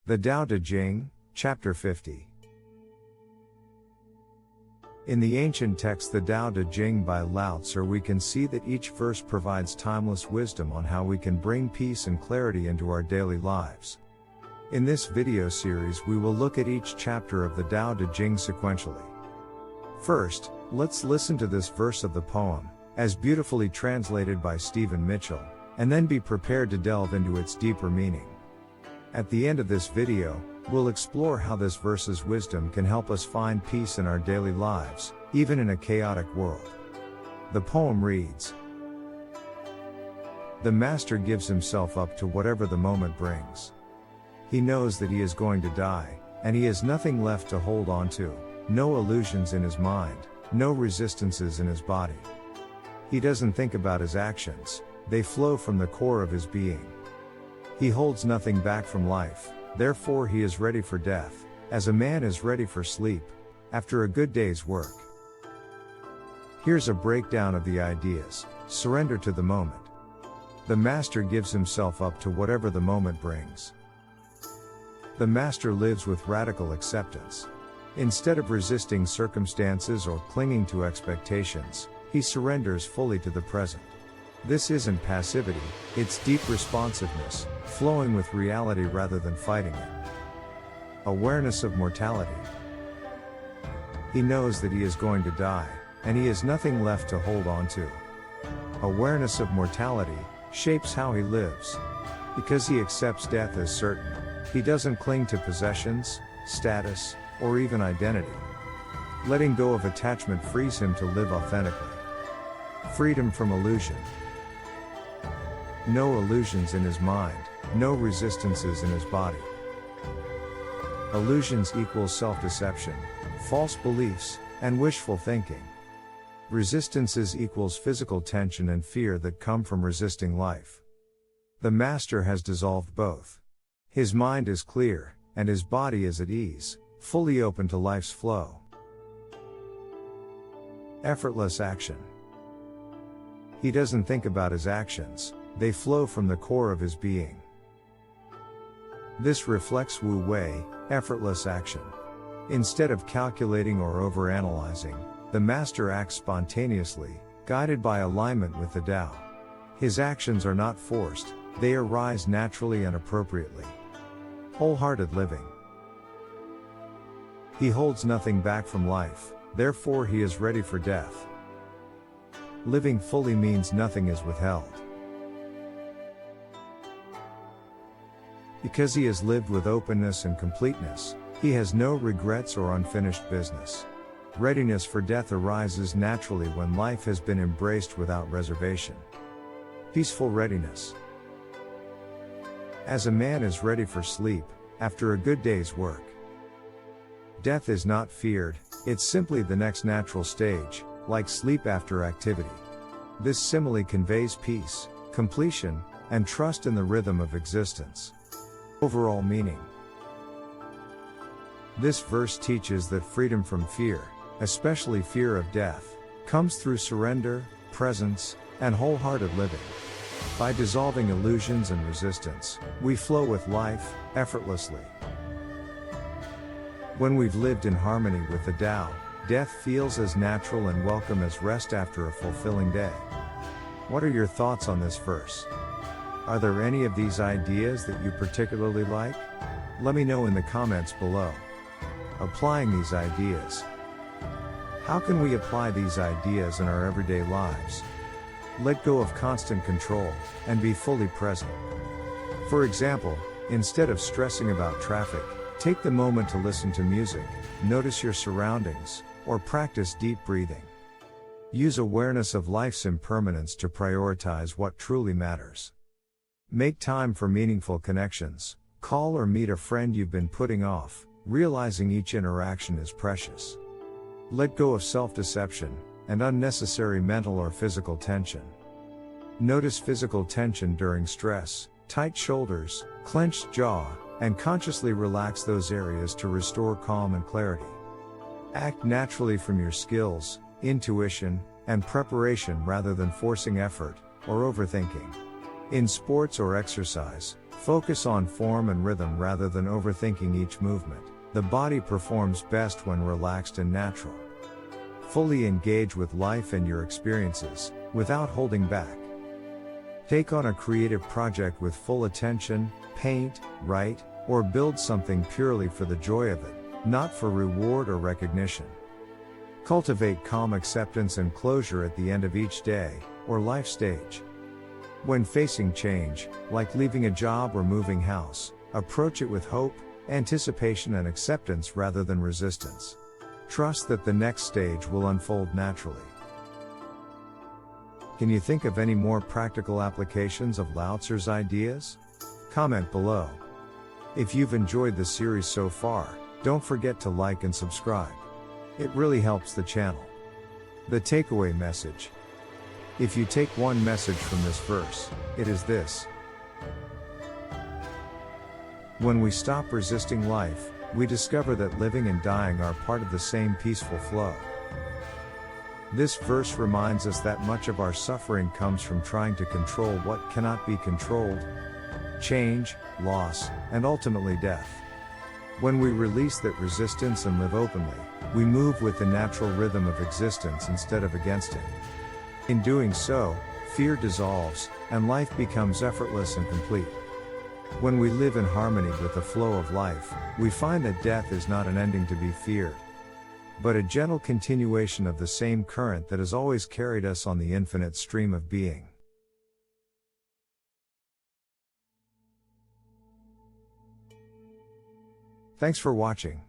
The Tao Te Ching, Chapter 50. In the ancient text the Tao Te Ching by Lao Tzu we can see that each verse provides timeless wisdom on how we can bring peace and clarity into our daily lives. In this video series we will look at each chapter of the Tao Te Ching sequentially. First, let's listen to this verse of the poem, as beautifully translated by Stephen Mitchell, and then be prepared to delve into its deeper meaning. At the end of this video, we'll explore how this verse's wisdom can help us find peace in our daily lives, even in a chaotic world. The poem reads: The master gives himself up to whatever the moment brings. He knows that he is going to die, and he has nothing left to hold on to, no illusions in his mind, no resistances in his body. He doesn't think about his actions, they flow from the core of his being. He holds nothing back from life, therefore he is ready for death, as a man is ready for sleep, after a good day's work. Here's a breakdown of the ideas. Surrender to the moment. The master gives himself up to whatever the moment brings. The master lives with radical acceptance. Instead of resisting circumstances or clinging to expectations, he surrenders fully to the present. This isn't passivity, it's deep responsiveness, flowing with reality rather than fighting it. Awareness of mortality. He knows that he is going to die, and he has nothing left to hold on to. Awareness of mortality shapes how he lives. Because he accepts death as certain, he doesn't cling to possessions, status, or even identity. Letting go of attachment frees him to live authentically. Freedom from illusion. No illusions in his mind, no resistances in his body. Illusions equals self-deception, false beliefs, and wishful thinking. Resistances equals physical tension and fear that come from resisting life. The master has dissolved both. His mind is clear, and his body is at ease, fully open to life's flow. Effortless action. He doesn't think about his actions, they flow from the core of his being. This reflects Wu Wei, effortless action. Instead of calculating or overanalyzing, the master acts spontaneously, guided by alignment with the Tao. His actions are not forced, they arise naturally and appropriately. Wholehearted living. He holds nothing back from life, therefore he is ready for death. Living fully means nothing is withheld. Because he has lived with openness and completeness, he has no regrets or unfinished business. Readiness for death arises naturally when life has been embraced without reservation. Peaceful readiness. As a man is ready for sleep, after a good day's work. Death is not feared, it's simply the next natural stage, like sleep after activity. This simile conveys peace, completion, and trust in the rhythm of existence. Overall meaning. This verse teaches that freedom from fear, especially fear of death, comes through surrender, presence, and wholehearted living. By dissolving illusions and resistance, we flow with life, effortlessly. When we've lived in harmony with the Tao, death feels as natural and welcome as rest after a fulfilling day. What are your thoughts on this verse? Are there any of these ideas that you particularly like? Let me know in the comments below. Applying these ideas. How can we apply these ideas in our everyday lives? Let go of constant control, and be fully present. For example, instead of stressing about traffic, take the moment to listen to music, notice your surroundings, or practice deep breathing. Use awareness of life's impermanence to prioritize what truly matters. Make time for meaningful connections. Call or meet a friend you've been putting off, realizing each interaction is precious. Let go of self-deception and unnecessary mental or physical tension. Notice physical tension during stress, tight shoulders, clenched jaw, and consciously relax those areas to restore calm and clarity. Act naturally from your skills, intuition, and preparation rather than forcing effort or overthinking. In sports or exercise, focus on form and rhythm rather than overthinking each movement. The body performs best when relaxed and natural. Fully engage with life and your experiences, without holding back. Take on a creative project with full attention, paint, write, or build something purely for the joy of it, not for reward or recognition. Cultivate calm acceptance and closure at the end of each day, or life stage. When facing change, like leaving a job or moving house, approach it with hope, anticipation and acceptance rather than resistance. Trust that the next stage will unfold naturally. Can you think of any more practical applications of Lao Tzu's ideas? Comment below. If you've enjoyed the series so far, don't forget to like and subscribe. It really helps the channel. The takeaway message. If you take one message from this verse, it is this. When we stop resisting life, we discover that living and dying are part of the same peaceful flow. This verse reminds us that much of our suffering comes from trying to control what cannot be controlled: change, loss, and ultimately death. When we release that resistance and live openly, we move with the natural rhythm of existence instead of against it. In doing so, fear dissolves, and life becomes effortless and complete. When we live in harmony with the flow of life, we find that death is not an ending to be feared, but a gentle continuation of the same current that has always carried us on the infinite stream of being. Thanks for watching.